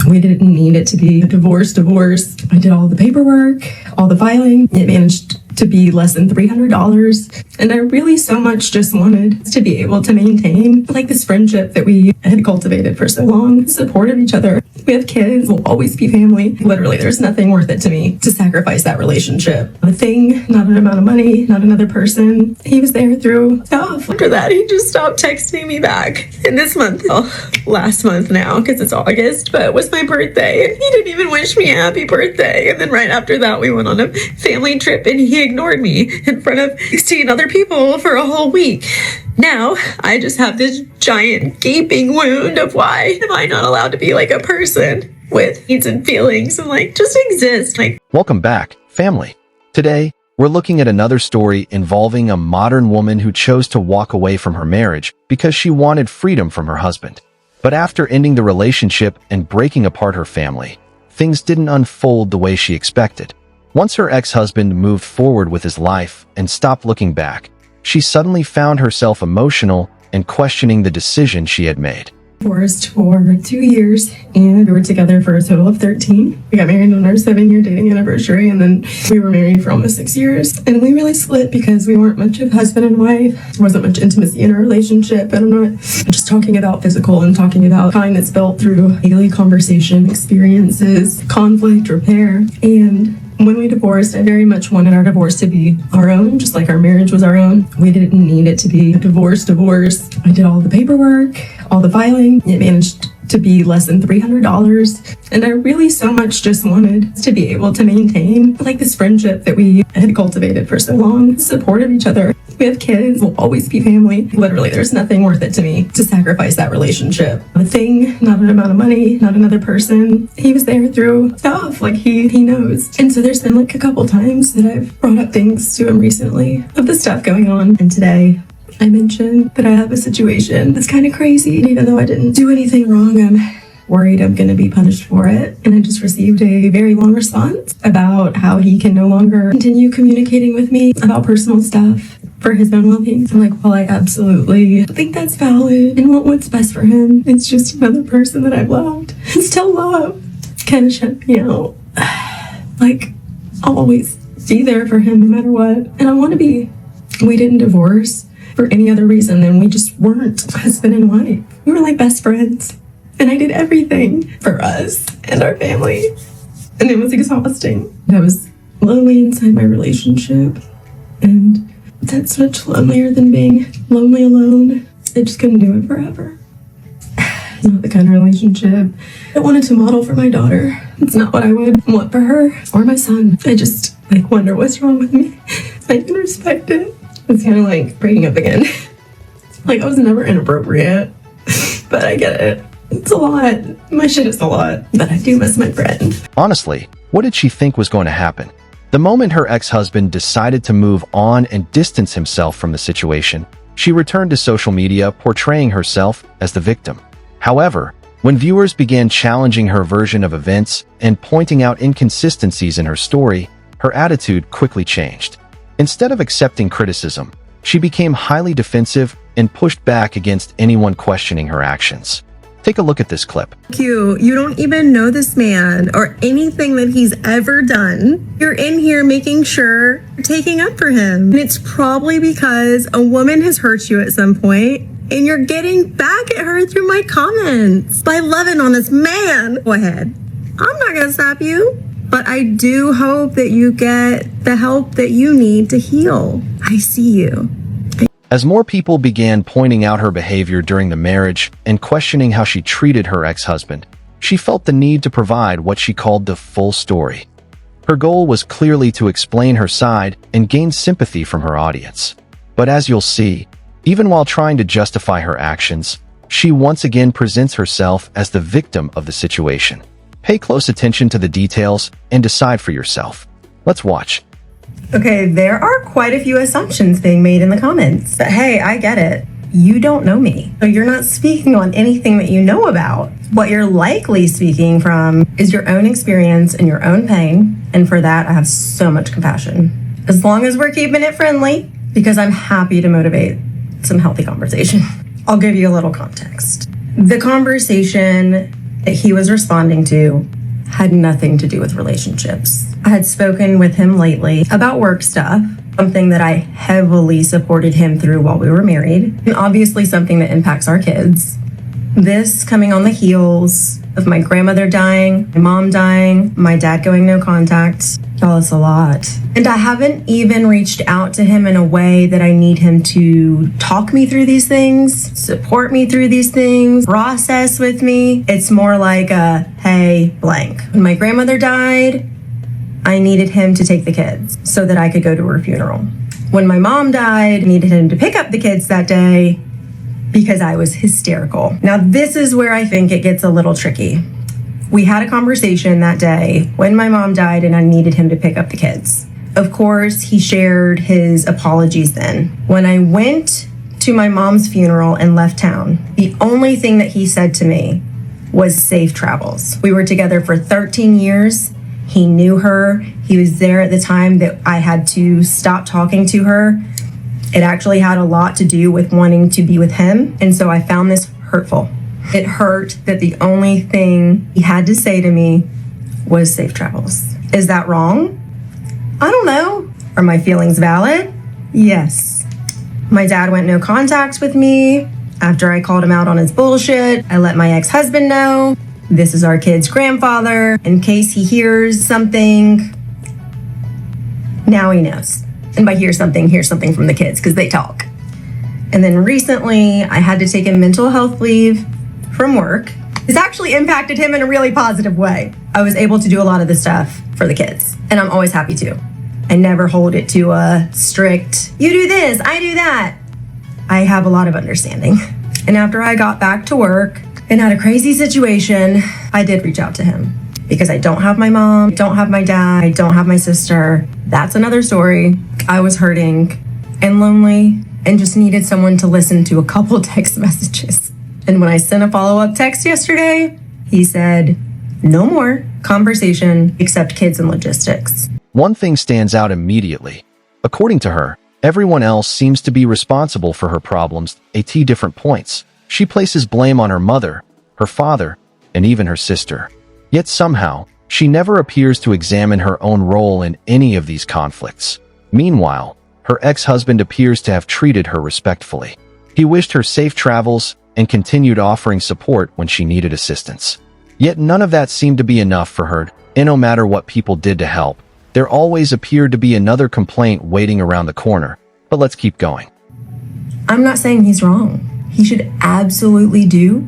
We didn't need it to be a divorce. I did all the paperwork, all the filing. It managed to be less than $300. And I really so much just wanted to be able to maintain like this friendship that we had cultivated for so long, support of each other. We have kids, we'll always be family. Literally, there's nothing worth it to me to sacrifice that relationship. A thing, not an amount of money, not another person. He was there through stuff. After that, he just stopped texting me back. And this month, last month now, because it's August, but it was my birthday. He didn't even wish me a happy birthday. And then right after that, we went on a family trip and he ignored me in front of 16 other people for a whole week. Now, I just have this giant gaping wound of why am I not allowed to be like a person with needs and feelings and like just exist. Welcome back, family. Today, we're looking at another story involving a modern woman who chose to walk away from her marriage because she wanted freedom from her husband. But after ending the relationship and breaking apart her family, things didn't unfold the way she expected. Once her ex-husband moved forward with his life and stopped looking back, she suddenly found herself emotional and questioning the decision she had made. Divorced for 2 years and we were together for a total of 13. We got married on our 7-year dating anniversary and then we were married for almost 6 years. And we really split because we weren't much of husband and wife. There wasn't much intimacy in our relationship. And I'm not just talking about physical, I'm talking about kind that's built through daily conversation, experiences, conflict, repair. And when we divorced, I very much wanted our divorce to be our own, just like our marriage was our own. We didn't need it to be a divorce. I did all the paperwork, all the filing. It managed to be less than $300. And I really so much just wanted to be able to maintain like this friendship that we had cultivated for so long, support of each other. We have kids, we'll always be family. Literally, there's nothing worth it to me to sacrifice that relationship. A thing, not an amount of money, not another person. He was there through stuff, like he knows. And so there's been like a couple times that I've brought up things to him recently of the stuff going on. And today, I mentioned that I have a situation that's kind of crazy. And even though I didn't do anything wrong, I'm worried I'm going to be punished for it. And I just received a very long response about how he can no longer continue communicating with me about personal stuff for his own well-being. I'm like, well, I absolutely think that's valid and want what's best for him. It's just another person that I've loved and still love. Kind of shut me out. Like, I'll always be there for him no matter what. And I want to be. We didn't divorce for any other reason than we just weren't husband and wife. We were like best friends. And I did everything for us and our family. And it was exhausting. I was lonely inside my relationship. And that's much lonelier than being lonely alone. I just couldn't do it forever. It's not the kind of relationship I wanted to model for my daughter. It's not what I would want for her or my son. I just wonder what's wrong with me. I can respect it. It's kind of like breaking up again. Like I was never inappropriate, but I get it. It's a lot. My shit is a lot, but I do miss my friend. Honestly, what did she think was going to happen? The moment her ex-husband decided to move on and distance himself from the situation, she returned to social media portraying herself as the victim. However, when viewers began challenging her version of events and pointing out inconsistencies in her story, her attitude quickly changed. Instead of accepting criticism, she became highly defensive and pushed back against anyone questioning her actions. Take a look at this clip. You don't even know this man or anything that he's ever done. You're in here making sure you're taking up for him. And it's probably because a woman has hurt you at some point and you're getting back at her through my comments by loving on this man. Go ahead. I'm not gonna stop you, but I do hope that you get the help that you need to heal. I see you. As more people began pointing out her behavior during the marriage and questioning how she treated her ex-husband, she felt the need to provide what she called the full story. Her goal was clearly to explain her side and gain sympathy from her audience. But as you'll see, even while trying to justify her actions, she once again presents herself as the victim of the situation. Pay close attention to the details and decide for yourself. Let's watch. Okay, there are quite a few assumptions being made in the comments. But hey, I get it. You don't know me. So you're not speaking on anything that you know about. What you're likely speaking from is your own experience and your own pain. And for that, I have so much compassion. As long as we're keeping it friendly, because I'm happy to motivate some healthy conversation. I'll give you a little context. The conversation that he was responding to had nothing to do with relationships. I had spoken with him lately about work stuff, something that I heavily supported him through while we were married, and obviously something that impacts our kids. This coming on the heels of my grandmother dying, my mom dying, my dad going no contact. Y'all, it's a lot. And I haven't even reached out to him in a way that I need him to talk me through these things, support me through these things, process with me. It's more like a, hey, blank. When my grandmother died, I needed him to take the kids so that I could go to her funeral. When my mom died, I needed him to pick up the kids that day because I was hysterical. Now, this is where I think it gets a little tricky. We had a conversation that day when my mom died and I needed him to pick up the kids. Of course, he shared his apologies then. When I went to my mom's funeral and left town, the only thing that he said to me was safe travels. We were together for 13 years. He knew her. He was there at the time that I had to stop talking to her. It actually had a lot to do with wanting to be with him. And so I found this hurtful. It hurt that the only thing he had to say to me was safe travels. Is that wrong? I don't know. Are my feelings valid? Yes. My dad went no contact with me. After I called him out on his bullshit, I let my ex-husband know. This is our kid's grandfather. In case he hears something, now he knows. And by hear something from the kids because they talk. And then recently, I had to take a mental health leave from work. This actually impacted him in a really positive way. I was able to do a lot of the stuff for the kids, and I'm always happy to. I never hold it to a strict, you do this, I do that. I have a lot of understanding. And after I got back to work and had a crazy situation, I did reach out to him because I don't have my mom, don't have my dad, I don't have my sister. That's another story. I was hurting and lonely and just needed someone to listen to a couple text messages. And when I sent a follow-up text yesterday, he said, no more conversation except kids and logistics. One thing stands out immediately. According to her, everyone else seems to be responsible for her problems at different points. She places blame on her mother, her father, and even her sister. Yet somehow, she never appears to examine her own role in any of these conflicts. Meanwhile, her ex-husband appears to have treated her respectfully. He wished her safe travels and continued offering support when she needed assistance. Yet none of that seemed to be enough for her, and no matter what people did to help, there always appeared to be another complaint waiting around the corner. But let's keep going. I'm not saying he's wrong. He should absolutely do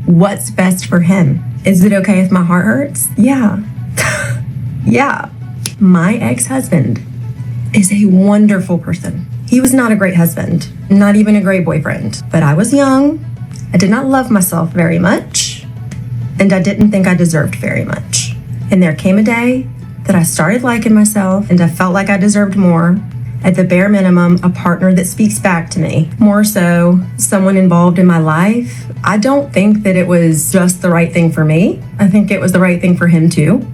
what's best for him. Is it okay if my heart hurts? Yeah. Yeah. My ex-husband is a wonderful person. He was not a great husband, not even a great boyfriend, but I was young. I did not love myself very much, and I didn't think I deserved very much. And there came a day that I started liking myself, and I felt like I deserved more. At the bare minimum, a partner that speaks back to me. More so, someone involved in my life. I don't think that it was just the right thing for me. I think it was the right thing for him too.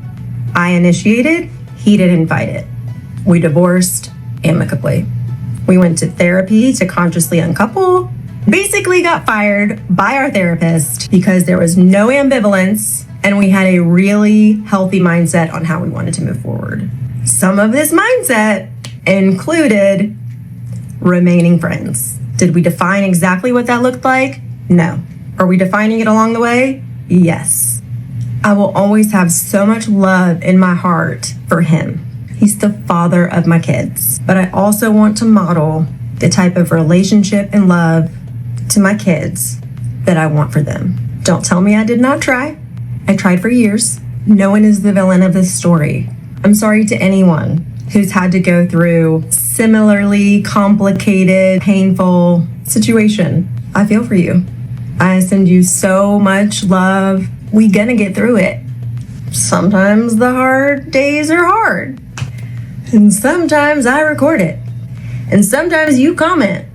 I initiated, he didn't fight it. We divorced amicably. We went to therapy to consciously uncouple. Basically got fired by our therapist because there was no ambivalence and we had a really healthy mindset on how we wanted to move forward. Some of this mindset included remaining friends. Did we define exactly what that looked like? No. Are we defining it along the way? Yes. I will always have so much love in my heart for him. He's the father of my kids. But I also want to model the type of relationship and love to my kids that I want for them. Don't tell me I did not try. I tried for years. No one is the villain of this story. I'm sorry to anyone who's had to go through similarly complicated, painful situation. I feel for you. I send you so much love. We gonna get through it. Sometimes the hard days are hard. And sometimes I record it. And sometimes you comment.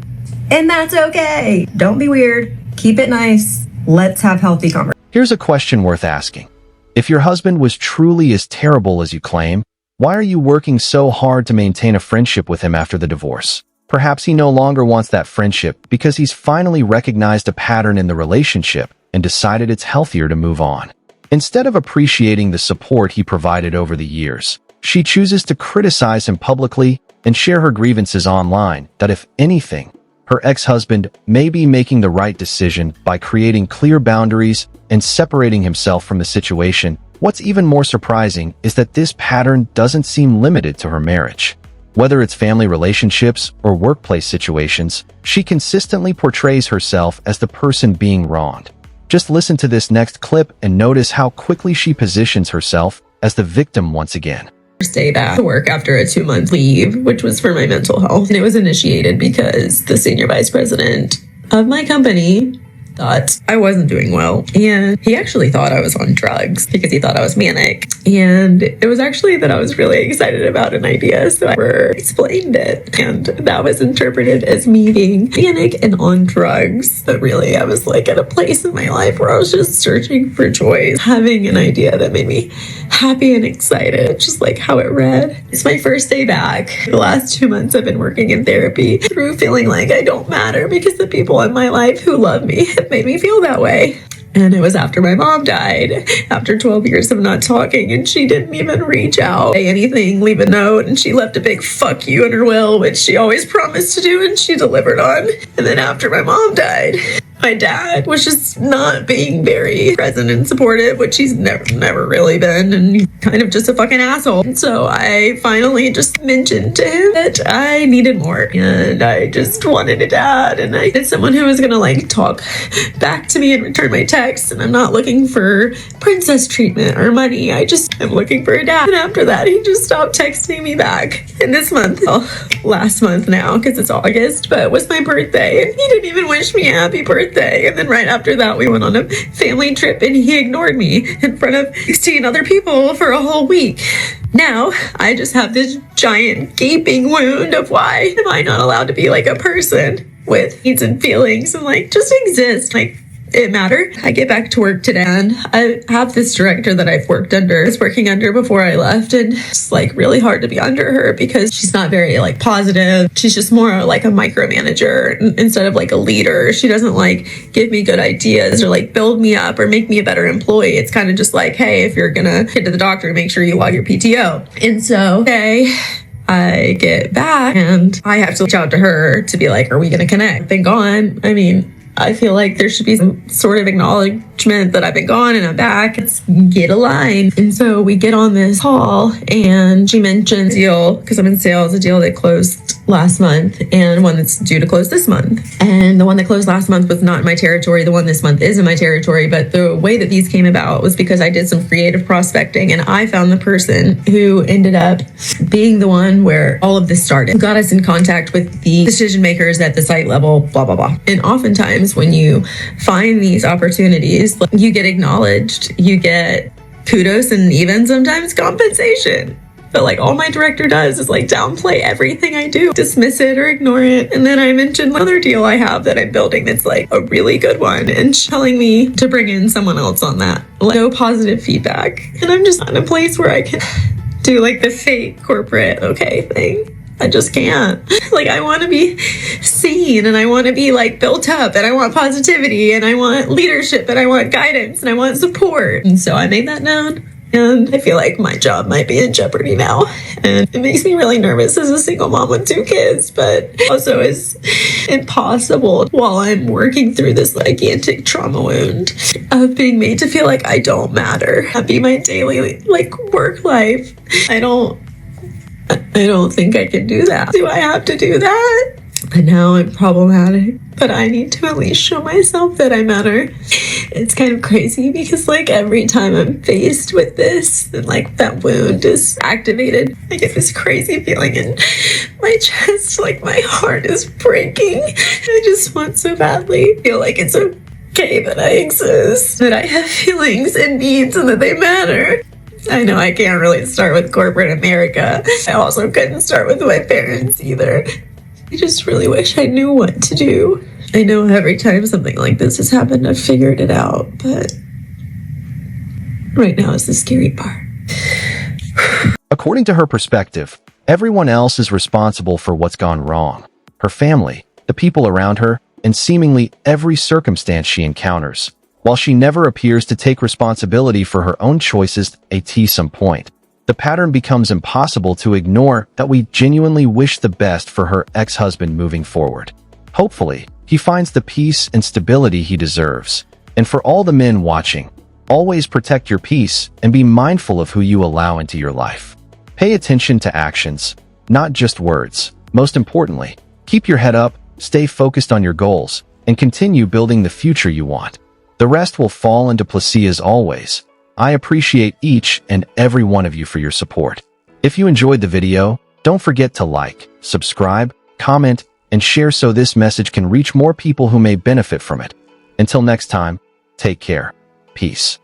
And that's okay. Don't be weird. Keep it nice. Let's have healthy conversations. Here's a question worth asking. If your husband was truly as terrible as you claim, why are you working so hard to maintain a friendship with him after the divorce? Perhaps he no longer wants that friendship because he's finally recognized a pattern in the relationship and decided it's healthier to move on. Instead of appreciating the support he provided over the years, she chooses to criticize him publicly and share her grievances online that, if anything, her ex-husband may be making the right decision by creating clear boundaries and separating himself from the situation. What's even more surprising is that this pattern doesn't seem limited to her marriage. Whether it's family relationships or workplace situations, she consistently portrays herself as the person being wronged. Just listen to this next clip and notice how quickly she positions herself as the victim once again. Stay back to work after a 2-month leave, which was for my mental health. And it was initiated because the senior vice president of my company thought I wasn't doing well. And he actually thought I was on drugs because he thought I was manic. And it was actually that I was really excited about an idea. So I explained it. And that was interpreted as me being manic and on drugs. But really, I was like at a place in my life where I was just searching for joy, having an idea that made me happy and excited, just like how it read. It's my first day back. The last 2 months I've been working in therapy through feeling like I don't matter because the people in my life who love me have made me feel that way. And it was after my mom died, after 12 years of not talking, and she didn't even reach out, say anything, leave a note, and she left a big fuck you in her will, which she always promised to do and she delivered on. And then after my mom died, my dad was just not being very present and supportive, which he's never really been, and he's kind of just a fucking asshole. And so I finally just mentioned to him that I needed more, and I just wanted a dad, and I needed someone who was gonna like talk back to me and return my text. And I'm not looking for princess treatment or money. I just am looking for a dad. And after that, he just stopped texting me back. And this month, last month now, because it's August, but it was my birthday, and he didn't even wish me a happy birthday. And then right after that, we went on a family trip and he ignored me in front of 16 other people for a whole week. Now, I just have this giant gaping wound of why am I not allowed to be like a person with needs and feelings and like just exist. Like, it mattered. I get back to work today and I have this director that I've working under before I left, and it's like really hard to be under her because she's not very like positive. She's just more like a micromanager instead of like a leader. She doesn't like give me good ideas or like build me up or make me a better employee. It's kind of just like, hey, if you're gonna get to the doctor, make sure you log your PTO. And so today I get back and I have to reach out to her to be like, are we gonna connect? I've been gone. I mean, I feel like there should be some sort of acknowledgement that I've been gone and I'm back. Let's get a line. And so we get on this call and she mentioned a deal, because I'm in sales, a deal that closed last month and one that's due to close this month. And the one that closed last month was not in my territory. The one this month is in my territory. But the way that these came about was because I did some creative prospecting and I found the person who ended up being the one where all of this started. Got us in contact with the decision makers at the site level, blah, blah, blah. And oftentimes when you find these opportunities, you get acknowledged, you get kudos and even sometimes compensation. But like all my director does is like downplay everything I do, dismiss it or ignore it. And then I mentioned another deal I have that I'm building that's like a really good one and telling me to bring in someone else on that. Like, no positive feedback. And I'm just in a place where I can do like the fake corporate okay thing. I just can't. Like, I want to be seen and I want to be like built up and I want positivity and I want leadership and I want guidance and I want support. And so I made that known. And I feel like my job might be in jeopardy now. And it makes me really nervous as a single mom with 2 kids, but also is impossible while I'm working through this gigantic trauma wound of being made to feel like I don't matter. That'd be my daily work life. I don't think I can do that. Do I have to do that? I know I'm problematic, but I need to at least show myself that I matter. It's kind of crazy because every time I'm faced with this and that wound is activated, I get this crazy feeling in my chest, my heart is breaking. I just want so badly feel like it's okay that I exist, that I have feelings and needs and that they matter. I know I can't really start with corporate America. I also couldn't start with my parents either. I just really wish I knew what to do. I know every time something like this has happened, I've figured it out, but right now is the scary part. According to her perspective, everyone else is responsible for what's gone wrong. Her family, the people around her, and seemingly every circumstance she encounters. while she never appears to take responsibility for her own choices at some point. The pattern becomes impossible to ignore that we genuinely wish the best for her ex-husband moving forward. Hopefully, he finds the peace and stability he deserves. And for all the men watching, always protect your peace and be mindful of who you allow into your life. Pay attention to actions, not just words. Most importantly, keep your head up, stay focused on your goals, and continue building the future you want. The rest will fall into place as always. I appreciate each and every one of you for your support. If you enjoyed the video, don't forget to like, subscribe, comment, and share so this message can reach more people who may benefit from it. Until next time, take care. Peace.